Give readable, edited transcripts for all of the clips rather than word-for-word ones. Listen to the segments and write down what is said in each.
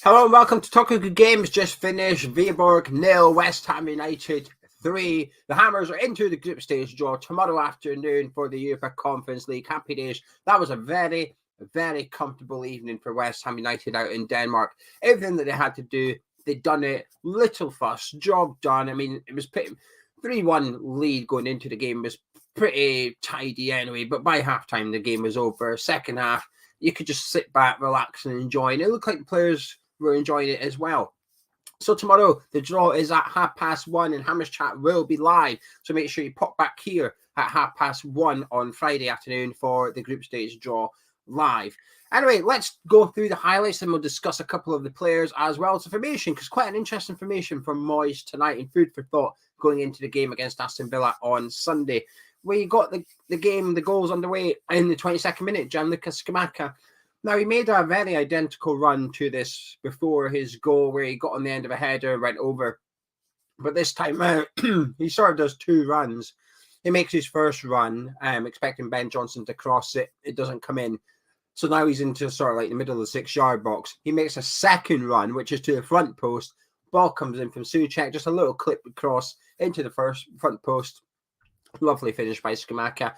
Hello and welcome to Talking Good Games. Just finished. Viborg 0, West Ham United 3. The Hammers are into the group stage draw tomorrow afternoon for the Europa Conference League. Happy days. That was a very comfortable evening for West Ham United out in Denmark. Everything that they had to do, they'd done it. Little fuss, job done. I mean, it was pretty 3-1 lead going into the game was pretty tidy anyway, but by halftime the game was over. Second half, you could just sit back, relax and enjoy. And it looked like the players were enjoying it as well. So tomorrow, the draw is at 1:30 and Hammers Chat will be live. So make sure you pop back here at 1:30 on Friday afternoon for the group stage draw live. Anyway, let's go through the highlights and we'll discuss a couple of the players as well as information, because quite an interesting information from Moyes tonight and food for thought going into the game against Aston Villa on Sunday. We got the goals underway in the 22nd minute. Gianluca Scamacca. Now, he made a very identical run to this before his goal where he got on the end of a header, went over. But this time, he sort of does two runs. He makes his first run, expecting Ben Johnson to cross it. It doesn't come in. So now he's into sort of like the middle of the 6-yard box. He makes a second run, which is to the front post. Ball comes in from Soucek, just a little clip across into the front post. Lovely finish by Scamacca.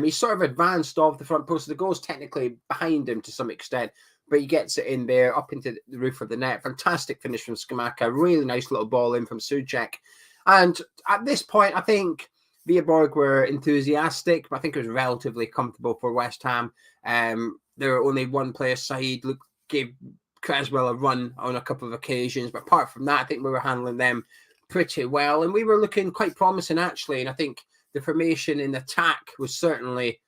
He's sort of advanced off the front post. The goal's technically behind him to some extent, but he gets it in there, up into the roof of the net. Fantastic finish from Scamacca. Really nice little ball in from Soucek. And at this point, I think Viborg were enthusiastic, but I think it was relatively comfortable for West Ham. There were only one player side. Gave Maxwell a run on a couple of occasions, but apart from that, I think we were handling them pretty well. And we were looking quite promising, actually. And I think the formation in attack was certainly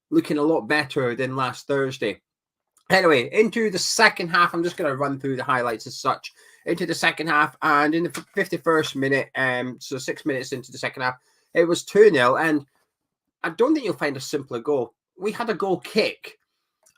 looking a lot better than last Thursday. Anyway, into the second half, I'm just going to run through the highlights as such. Into the second half, and in the 51st minute, so 6 minutes into the second half, it was 2-0. And I don't think you'll find a simpler goal. We had a goal kick.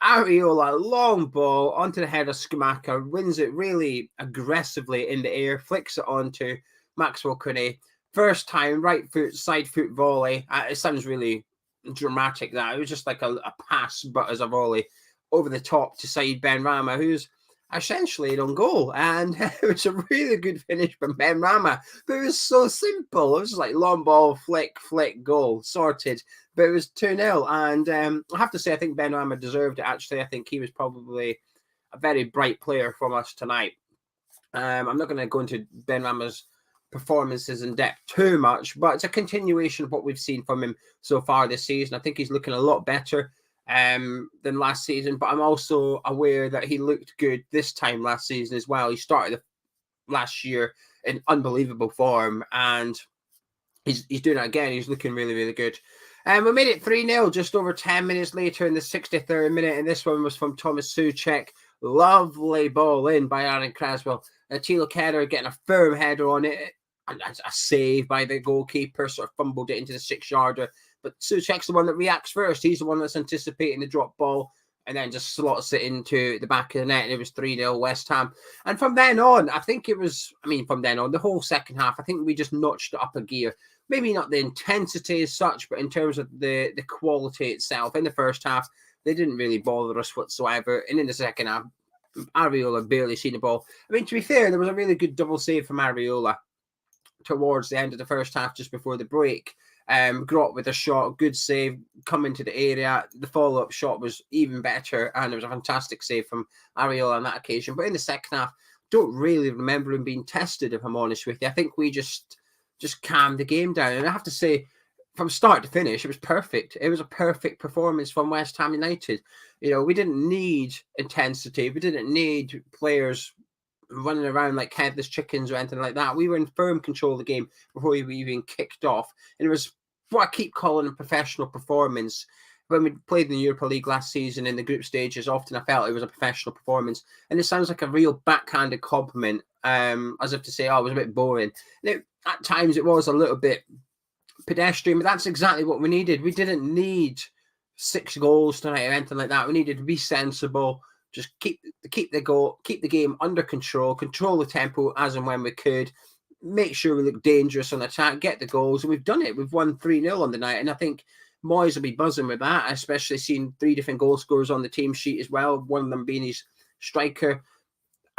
Areola, long ball onto the head of Scamacca, wins it really aggressively in the air, flicks it onto Maxwell Cornet. First time, right foot, side foot volley. It sounds really dramatic that. It was just like a pass, but as a volley over the top to side Benrahma, who's essentially an own goal. And it was a really good finish from Benrahma, but it was so simple. It was just like long ball, flick, goal, sorted. But it was 2-0. And I have to say, I think Benrahma deserved it, actually. I think he was probably a very bright player from us tonight. I'm not going to go into Benrahma's performances in depth too much, but it's a continuation of what we've seen from him so far this season. I think he's looking a lot better than last season, but I'm also aware that he looked good this time last season as well. He started last year in unbelievable form, and he's doing it again. He's looking really good. We made it 3-0 just over 10 minutes later in the 63rd minute, and this one was from Thomas Soucek. Lovely ball in by Aaron Cresswell. Tilo Kehrer getting a firm header on it. And a save by the goalkeeper, sort of fumbled it into the 6-yarder. But Soucek's the one that reacts first. He's the one that's anticipating the drop ball and then just slots it into the back of the net. And it was 3-0 West Ham. And from then on, I think it was, from then on, the whole second half, I think we just notched it up a gear. Maybe not the intensity as such, but in terms of the quality itself. In the first half, they didn't really bother us whatsoever. And in the second half, Areola barely seen the ball. To be fair, there was a really good double save from Areola towards the end of the first half, just before the break. Grot with a shot, good save, come into the area. The follow-up shot was even better, and it was a fantastic save from Areola on that occasion. But in the second half, don't really remember him being tested, if I'm honest with you. I think we just calmed the game down. And I have to say, from start to finish, it was perfect. It was a perfect performance from West Ham United. We didn't need intensity. We didn't need players running around like headless chickens or anything like that. We were in firm control of the game before we even kicked off. And it was what I keep calling a professional performance. When we played in the Europa League last season in the group stages, often I felt it was a professional performance. And it sounds like a real backhanded compliment, as if to say, it was a bit boring. And at times it was a little bit pedestrian, but that's exactly what we needed. We didn't need 6 goals tonight or anything like that. We needed to be sensible, just keep the game under control the tempo as and when we could, make sure we look dangerous on attack, get the goals, and we've done it. We've won 3-0 on the night, and I think Moyes will be buzzing with that, especially seeing 3 different goal scorers on the team sheet as well, one of them being his striker.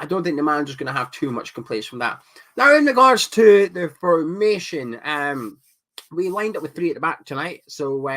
I don't think the manager's going to have too much complaints from that. Now, in regards to the formation, we lined up with 3 at the back tonight. So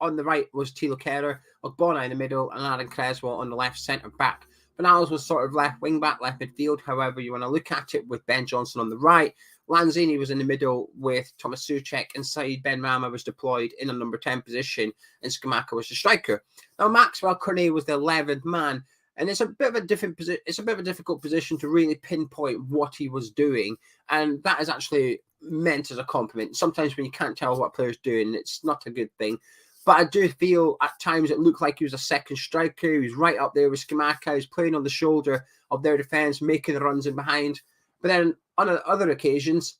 on the right was Thilo Kehrer, Ogbonna in the middle, and Aaron Creswell on the left centre back. Bernals was sort of left wing back, left midfield, however you want to look at it, with Ben Johnson on the right. Lanzini was in the middle with Thomas Soucek, and Said Benrahma was deployed in a number 10 position, and Scamacca was the striker. Now, Maxwell Cornet was the 11th man, and it's a bit of a difficult position to really pinpoint what he was doing, and that is actually meant as a compliment. Sometimes when you can't tell what a player's doing, it's not a good thing. But I do feel at times it looked like he was a second striker. He was right up there with Scamacca. He was playing on the shoulder of their defence, making the runs in behind. But then on other occasions,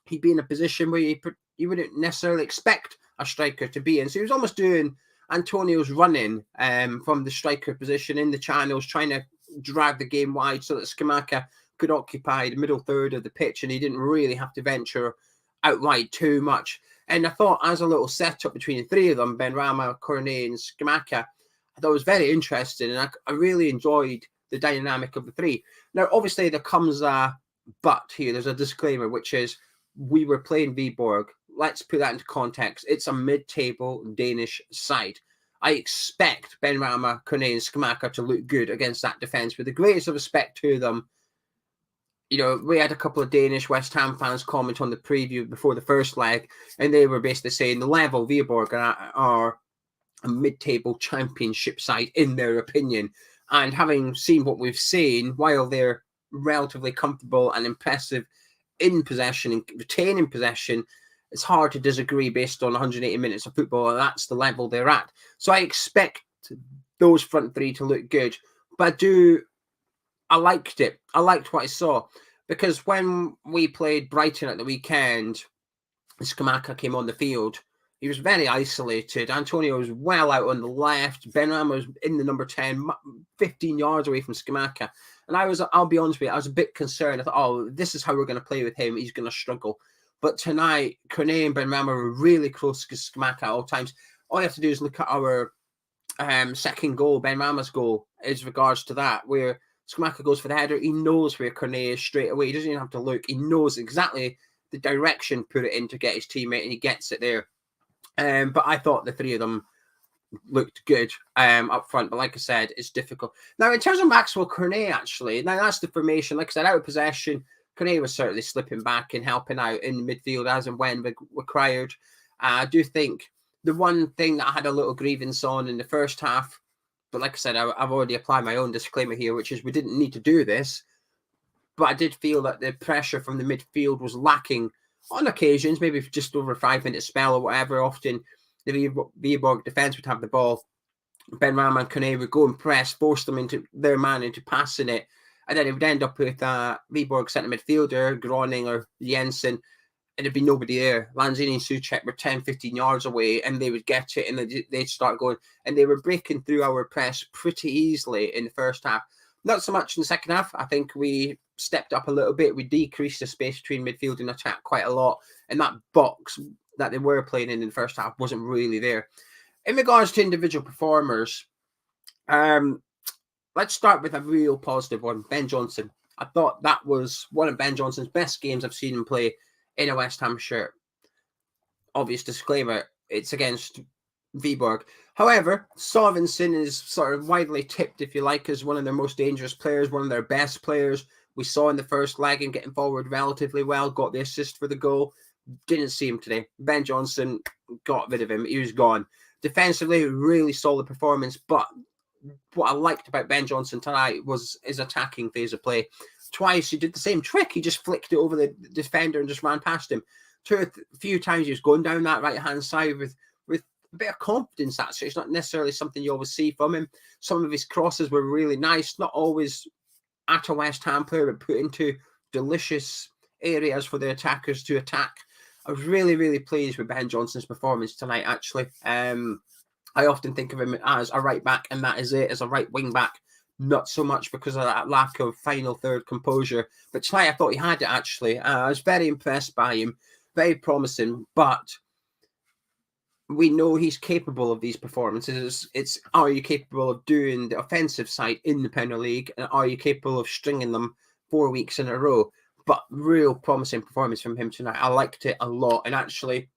he'd be in a position where you wouldn't necessarily expect a striker to be in. So he was almost doing Antonio's running from the striker position in the channels, trying to drag the game wide so that Scamacca could occupy the middle third of the pitch, and he didn't really have to venture out wide too much. And I thought, as a little setup between the 3 of them, Benrahma, Cornet, and Scamacca, I thought it was very interesting, and I really enjoyed the dynamic of the 3. Now, obviously, there comes a but here. There's a disclaimer, which is we were playing Viborg. Let's put that into context. It's a mid-table Danish side. I expect Benrahma, Cornet, and Scamacca to look good against that defence. With the greatest of respect to them, you know, we had a couple of Danish West Ham fans comment on the preview before the first leg, and they were basically saying the level Viborg are a mid-table championship side in their opinion. And having seen what we've seen, while they're relatively comfortable and impressive in possession and retaining possession, it's hard to disagree based on 180 minutes of football, and that's the level they're at. So I expect those front 3 to look good, but I liked it. I liked what I saw, because when we played Brighton at the weekend, Scamacca came on the field. He was very isolated. Antonio was well out on the left. Benrahma was in the number 10, 15 yards away from Scamacca. And I'll be honest with you, I was a bit concerned. I thought, oh, this is how we're going to play with him. He's going to struggle. But tonight, Cornet and Benrahma were really close to Scamacca at all times. All you have to do is look at our second goal, Benrahma's goal, as regards to that, where Scamacca goes for the header. He knows where Cornet is straight away. He doesn't even have to look. He knows exactly the direction put it in to get his teammate, and he gets it there. But I thought the 3 of them looked good up front. But like I said, it's difficult. Now, in terms of Maxwell Cornet, actually, now that's the formation. Like I said, out of possession, Cornet was certainly slipping back and helping out in midfield as and when required. I do think the one thing that I had a little grievance on in the first half, but like I said, I've already applied my own disclaimer here, which is we didn't need to do this. But I did feel that the pressure from the midfield was lacking on occasions, maybe just over a 5-minute spell or whatever. Often the Viborg defence would have the ball. Benrahma and Cornet would go and press, force them into their man into passing it. And then it would end up with Viborg centre midfielder, Groning or Jensen, and there'd be nobody there. Lanzini and Soucek were 10, 15 yards away, and they would get it, and they'd start going. And they were breaking through our press pretty easily in the first half. Not so much in the second half. I think we stepped up a little bit. We decreased the space between midfield and attack quite a lot. And that box that they were playing in the first half wasn't really there. In regards to individual performers, let's start with a real positive one. Ben Johnson. I thought that was one of Ben Johnson's best games I've seen him play in a West Ham shirt. Obvious disclaimer, it's against Viborg. However, Sorensen is sort of widely tipped, if you like, as one of their most dangerous players, one of their best players. We saw in the first leg him getting forward relatively well, got the assist for the goal. Didn't see him today. Ben Johnson got rid of him. He was gone. Defensively, really solid performance, but what I liked about Ben Johnson tonight was his attacking phase of play. Twice he did the same trick. He just flicked it over the defender and just ran past him. A few times he was going down that right-hand side with a bit of confidence, actually. It's not necessarily something you always see from him. Some of his crosses were really nice, not always at a West Ham player, but put into delicious areas for the attackers to attack. I was really, really pleased with Ben Johnson's performance tonight, actually. I often think of him as a right back, and that is it, as a right wing back. Not so much because of that lack of final third composure. But tonight I thought he had it, actually. I was very impressed by him. Very promising, but we know he's capable of these performances. It's are you capable of doing the offensive side in the Premier League, and are you capable of stringing them 4 weeks in a row? But real promising performance from him tonight. I liked it a lot, and actually,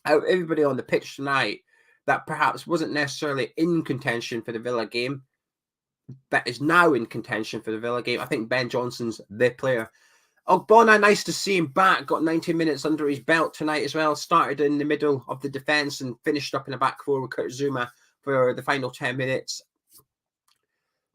out of everybody on the pitch tonight that perhaps wasn't necessarily in contention for the Villa game, but is now in contention for the Villa game, I think Ben Johnson's the player. Ogbonna, nice to see him back. Got 90 minutes under his belt tonight as well. Started in the middle of the defence and finished up in the back four with Kurt Zuma for the final 10 minutes.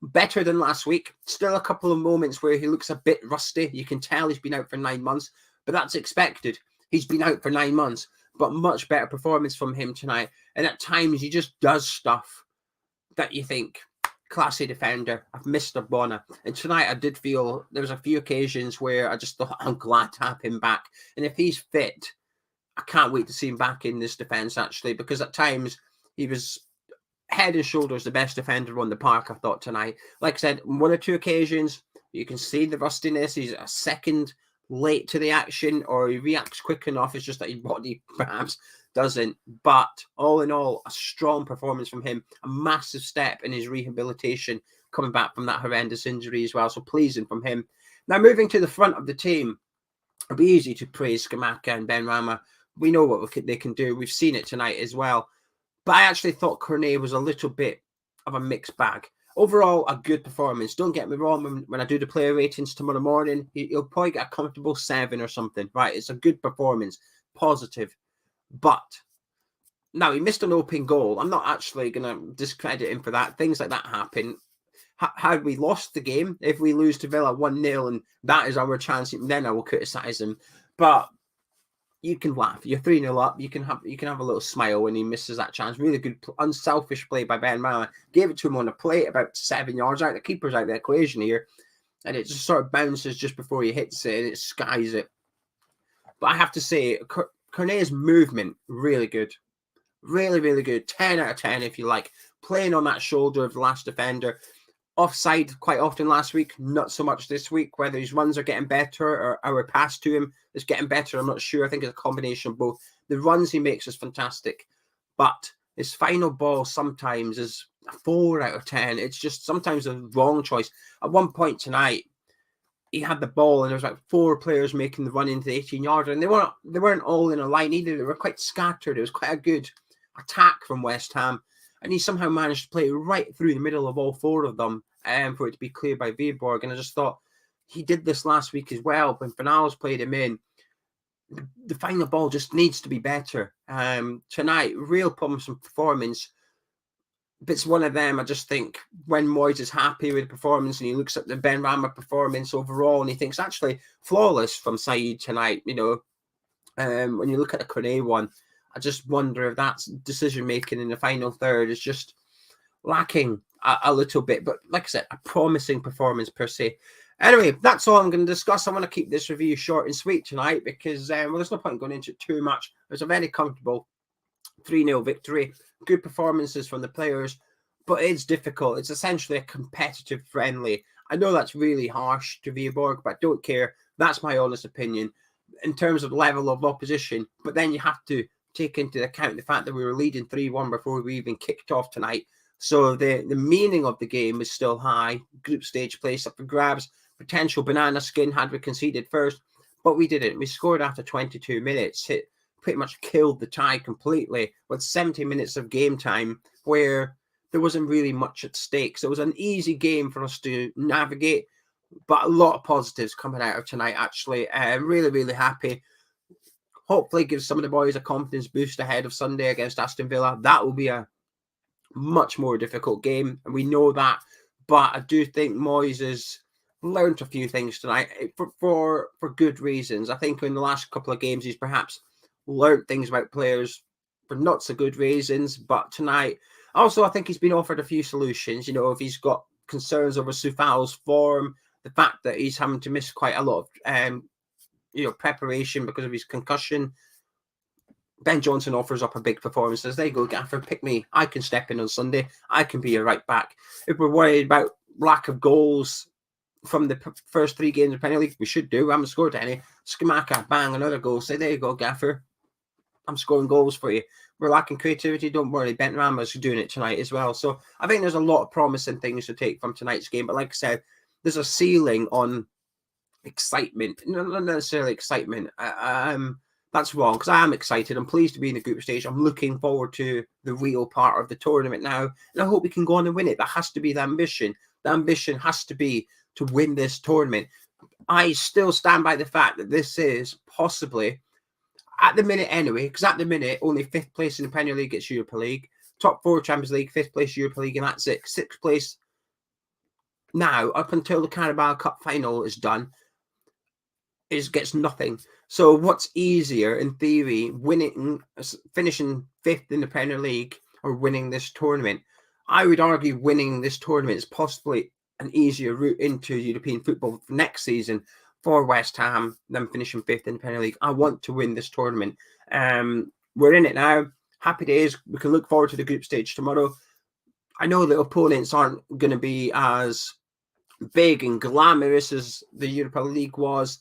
Better than last week. Still a couple of moments where he looks a bit rusty. You can tell he's been out for 9 months, but that's expected. He's been out for 9 months, but much better performance from him tonight. And at times he just does stuff that you think, classy defender. I've missed Ogbonna. And tonight I did feel there was a few occasions where I just thought, I'm glad to have him back. And if he's fit, I can't wait to see him back in this defence, actually, because at times he was head and shoulders the best defender on the park, I thought, tonight. Like I said, 1 or 2 occasions, you can see the rustiness. He's a second late to the action, or he reacts quick enough. It's just that his body perhaps doesn't. But all in all, a strong performance from him, a massive step in his rehabilitation, coming back from that horrendous injury as well. So pleasing from him. Now, moving to the front of the team, it'll be easy to praise Scamacca and Benrahma. We know what they can do. We've seen it tonight as well. But I actually thought Cornet was a little bit of a mixed bag. Overall, a good performance. Don't get me wrong, when I do the player ratings tomorrow morning, he'll probably get a comfortable 7 or something. Right, it's a good performance. Positive. But now he missed an open goal. I'm not actually going to discredit him for that. Things like that happen. Had we lost the game, if we lose to Villa 1-0 and that is our chance, then I will criticise him. But you can laugh. You're 3-0 up. You can have a little smile when he misses that chance. Really good, unselfish play by Benrahma. Gave it to him on a plate about 7 yards out. The keeper's out of the equation here. And it just sort of bounces just before he hits it and it skies it. But I have to say, Cornet's movement, really good. Really, really good. 10 out of 10, if you like. Playing on that shoulder of the last defender. Offside quite often last week, not so much this week. Whether his runs are getting better or our pass to him is getting better, I'm not sure. I think it's a combination of both. The runs he makes is fantastic. But his final ball sometimes is a 4 out of 10. It's just sometimes a wrong choice. At one point tonight, he had the ball and there was like 4 players making the run into the 18-yarder, and they weren't all in a line either. They were quite scattered. It was quite a good attack from West Ham, and he somehow managed to play right through the middle of all 4 of them for it to be cleared by Viborg. And I just thought he did this last week as well when Finals played him in. The final ball just needs to be better. Tonight, real promising performance. But it's one of them, I just think, when Moyes is happy with the performance and he looks at the Benrahma performance overall and he thinks, actually, flawless from Saeed tonight, you know. When you look at the Cornet one, I just wonder if that decision-making in the final third is just lacking a little bit. But like I said, a promising performance per se. Anyway, that's all I'm going to discuss. I want to keep this review short and sweet tonight because, well, there's no point going into it too much. It was a very comfortable 3-0 victory. Good performances from the players, but it's difficult. It's essentially a competitive friendly. I know that's really harsh to Viborg, but I don't care. That's my honest opinion in terms of level of opposition. But then you have to take into account the fact that we were leading 3-1 before we even kicked off tonight. So the meaning of the game is still high. Group stage place up for grabs. Potential banana skin had we conceded first, but we didn't. We scored after 22 minutes. It pretty much killed the tie completely with 70 minutes of game time where there wasn't really much at stake. So it was an easy game for us to navigate, but a lot of positives coming out of tonight, actually. Really, really happy. Hopefully gives some of the boys a confidence boost ahead of Sunday against Aston Villa. That will be a much more difficult game, and we know that. But I do think Moyes has learned a few things tonight for good reasons. I think in the last couple of games, he's perhaps learned things about players for not so good reasons. But tonight, also, I think he's been offered a few solutions. You know, if he's got concerns over Soufal's form, the fact that he's having to miss quite a lot of preparation because of his concussion. Ben Johnson offers up a big performance. Says, there you go, Gaffer, pick me. I can step in on Sunday. I can be a right back. If we're worried about lack of goals from the first 3 games of Premier League, we should do. We haven't scored any. Scamacca, bang, another goal. Say, there you go, Gaffer. I'm scoring goals for you. We're lacking creativity. Don't worry. Benrahma's doing it tonight as well. So I think there's a lot of promising things to take from tonight's game. But like I said, there's a ceiling on excitement. Not necessarily excitement. That's wrong, because I am excited. I'm pleased to be in the group stage. I'm looking forward to the real part of the tournament now. And I hope we can go on and win it. That has to be the ambition. The ambition has to be to win this tournament. I still stand by the fact that this is possibly, at the minute anyway, because at the minute, only 5th place in the Premier League gets Europa League. Top 4 Champions League, 5th place Europa League, and that's it. 6th place now, up until the Carabao Cup final is done, gets nothing. So what's easier in theory, finishing 5th in the Premier League or winning this tournament? I would argue winning this tournament is possibly an easier route into European football for next season for West Ham than finishing 5th in the Premier League. I want to win this tournament. We're in it now. Happy days. We can look forward to the group stage tomorrow. I know the opponents aren't going to be as big and glamorous as the Europa League was.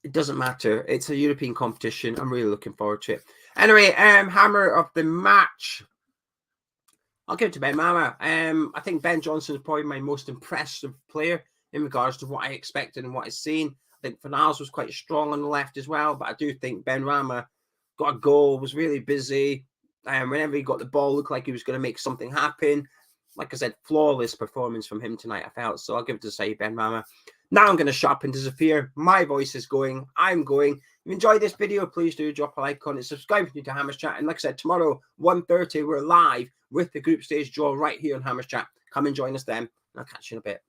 It doesn't matter. It's a European competition. I'm really looking forward to it. Anyway, hammer of the match, I'll give it to Benrahma. I think Ben Johnson is probably my most impressive player in regards to what I expected and what I've seen. I think Fornals was quite strong on the left as well, but I do think Benrahma got a goal, was really busy. Whenever he got the ball, looked like he was going to make something happen. Like I said, flawless performance from him tonight, I felt. So I'll give it to say Benrahma. Now I'm going to shut up and disappear. My voice is going. I'm going. If you enjoyed this video, please do drop a like on it. Subscribe to Hammers Chat. And like I said, tomorrow, 1:30, we're live with the group stage draw right here on Hammers Chat. Come and join us then. And I'll catch you in a bit.